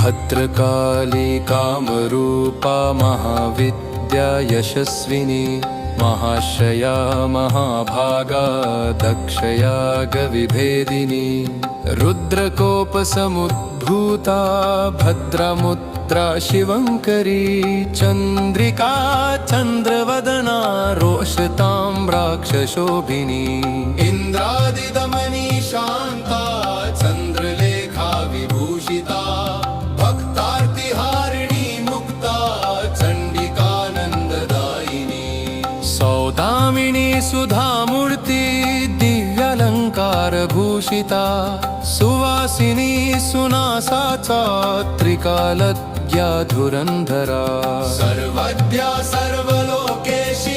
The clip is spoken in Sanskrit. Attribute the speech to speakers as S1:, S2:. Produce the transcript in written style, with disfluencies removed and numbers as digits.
S1: भद्रकाली कामरूपा महाविद्या यशस्विनी महाश्रया महाभागा दक्षयागविभेदिनी रुद्रकोपसमुद्भूता भद्रमुद्रा शिवङ्करी चन्द्रिका चन्द्रवदना रोषताम्राक्षशोभिनी इन्द्रादिदमनी शान्ता चन्द्रलेखा विभूषिता भक्तार्तिहारिणी मुक्ता चण्डिकानन्ददायिनी सौदामिनी सुधामूर्ति दिव्यालङ्कारभूषिता सुवासिनी सुनासा त्रिकालज्ञा धुरन्धरा सर्वज्ञा सर्वलोकेशी